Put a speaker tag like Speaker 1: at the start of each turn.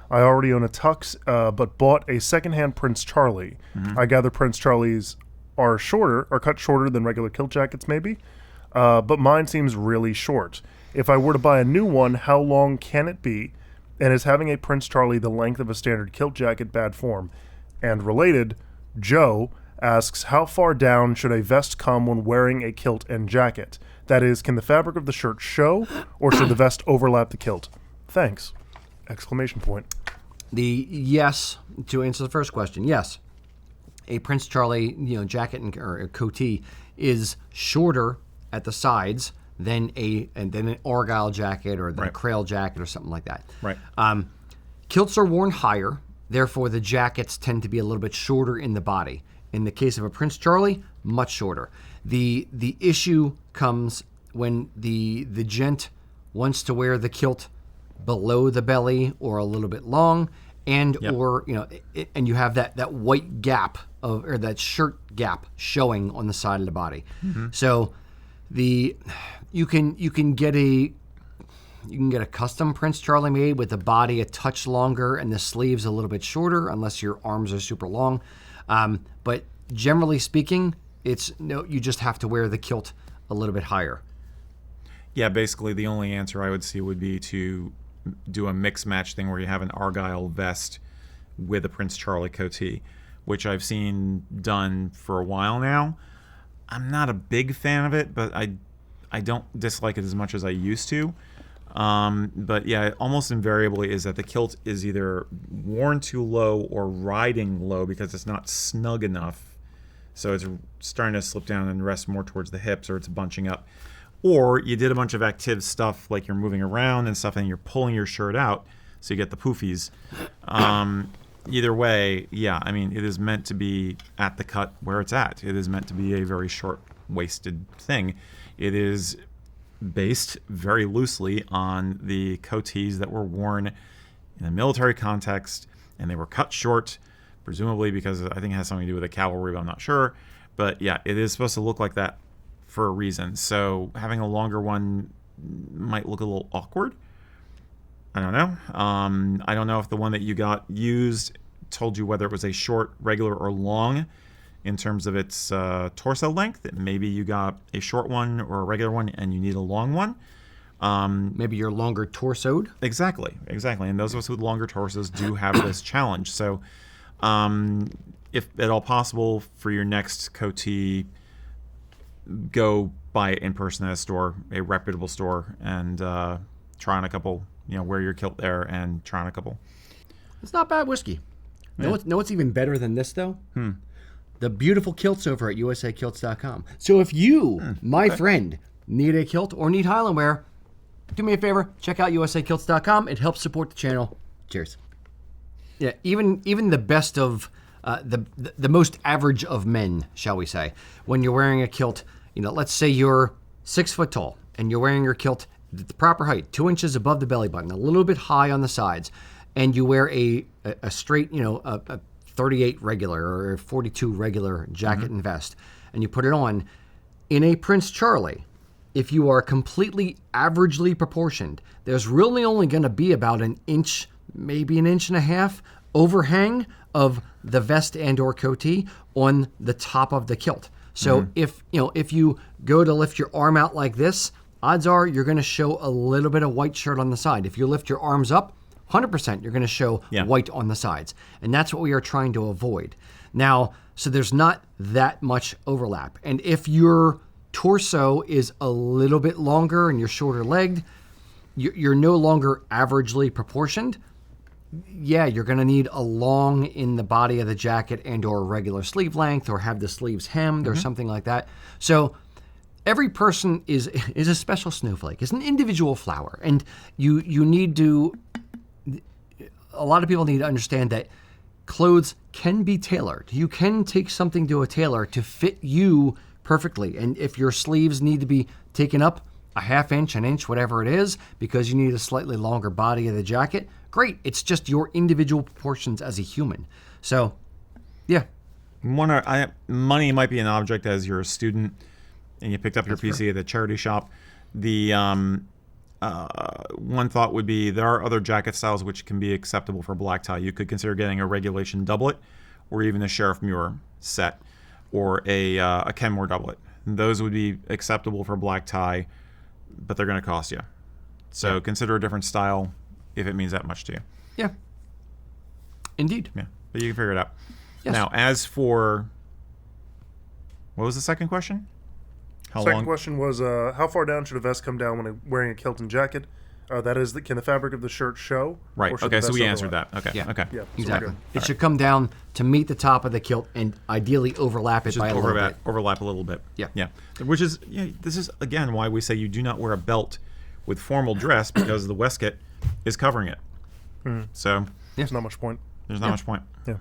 Speaker 1: I already own a tux, but bought a secondhand Prince Charlie. I gather Prince Charlies are cut shorter than regular kilt jackets maybe, but mine seems really short. If I were to buy a new one, how long can it be? And is having a Prince Charlie the length of a standard kilt jacket bad form? And related, Joe asks, how far down should a vest come when wearing a kilt and jacket? That is, can the fabric of the shirt show, or should the vest overlap the kilt? Thanks! Exclamation point.
Speaker 2: Yes, to answer the first question, yes. A Prince Charlie, jacket or a coatee is shorter at the sides than an Argyle jacket or a Crail jacket or something like that.
Speaker 3: Right.
Speaker 2: Kilts are worn higher, therefore the jackets tend to be a little bit shorter in the body. In the case of a Prince Charlie, much shorter. The issue comes when the gent wants to wear the kilt below the belly or a little bit long, and you have that white gap or that shirt gap showing on the side of the body. So you can get a custom Prince Charlie made with the body a touch longer and the sleeves a little bit shorter, unless your arms are super long. But generally speaking, you just have to wear the kilt a little bit higher.
Speaker 3: Yeah, basically the only answer I would see would be to do a mix match thing where you have an Argyle vest with a Prince Charlie coatee, which I've seen done for a while now. I'm not a big fan of it, but I don't dislike it as much as I used to. But yeah, almost invariably is that the kilt is either worn too low or riding low because it's not snug enough. So it's starting to slip down and rest more towards the hips, or it's bunching up. Or you did a bunch of active stuff like you're moving around and stuff and you're pulling your shirt out so you get the poofies. Either way, yeah, I mean, it is meant to be at the cut where it's at. It is meant to be a very short-waisted thing. It is based very loosely on the coatees that were worn in a military context, and they were cut short, presumably because I think it has something to do with the cavalry, but I'm not sure. But yeah, it is supposed to look like that for a reason. So having a longer one might look a little awkward. I don't know. I don't know if the one that you got used told you whether it was a short, regular, or long in terms of its torso length. Maybe you got a short one or a regular one and you need a long one.
Speaker 2: Maybe you're longer torsoed.
Speaker 3: Exactly. And those of us with longer torsos do have this challenge. So if at all possible for your next coatee, go buy it in person at a store, a reputable store, and try on a couple, wear your kilt there and try on a couple.
Speaker 2: It's not bad whiskey. Know what's even better than this, though? The beautiful kilts over at usakilts.com. So if you, my friend, need a kilt or need Highland wear, do me a favor, check out usakilts.com. It helps support the channel. Cheers. Yeah, even the best of the most average of men, shall we say, when you're wearing a kilt, let's say you're 6 foot tall and you're wearing your kilt at the proper height, 2 inches above the belly button, a little bit high on the sides, and you wear a straight, a 38 regular or a 42 regular jacket and vest, and you put it on in a Prince Charlie. If you are completely averagely proportioned, there's really only going to be about an inch, maybe an inch and a half overhang of the vest and or coatee on the top of the kilt. So if you go to lift your arm out like this, odds are you're going to show a little bit of white shirt on the side. If you lift your arms up, 100% you're going to show white on the sides. And that's what we are trying to avoid. Now, so there's not that much overlap. And if your torso is a little bit longer and you're shorter legged, you're no longer averagely proportioned. Yeah, you're going to need a long in the body of the jacket and or regular sleeve length, or have the sleeves hemmed or something like that. So every person is a special snowflake. It's an individual flower. And you need to... A lot of people need to understand that clothes can be tailored. You can take something to a tailor to fit you perfectly. And if your sleeves need to be taken up a half inch, an inch, whatever it is, because you need a slightly longer body of the jacket, great. It's just your individual proportions as a human. So, yeah.
Speaker 3: Money might be an object as you're a student and you picked up your PC at a charity shop. one thought would be there are other jacket styles which can be acceptable for black tie. You could consider getting a regulation doublet, or even a Sheriff Muir set, or a Kenmore doublet. And those would be acceptable for black tie, but they're going to cost you. So consider a different style if it means that much to you.
Speaker 2: Yeah. Indeed.
Speaker 3: Yeah, but you can figure it out.
Speaker 2: Yes.
Speaker 3: Now, as for what was the second question? How
Speaker 1: Second
Speaker 3: long?
Speaker 1: question was, how far down should a vest come down when wearing a kilt and jacket? That is, can the fabric of the shirt show?
Speaker 3: Right.
Speaker 1: Or should
Speaker 3: Okay.
Speaker 1: the
Speaker 3: So
Speaker 1: vest
Speaker 3: we answered
Speaker 1: overlap?
Speaker 3: that. Okay.
Speaker 2: Yeah.
Speaker 3: Okay.
Speaker 1: Yeah, so we're
Speaker 2: Exactly.
Speaker 1: good.
Speaker 2: It should come down to meet the top of the kilt and ideally overlap it
Speaker 3: Just
Speaker 2: by a little bit.
Speaker 3: overlap a little bit.
Speaker 2: Yeah.
Speaker 3: Yeah. Which is, this is again why we say you do not wear a belt with formal dress, because the waistcoat is covering it. So
Speaker 1: There's not much point.
Speaker 3: there's not much point.
Speaker 1: Yeah.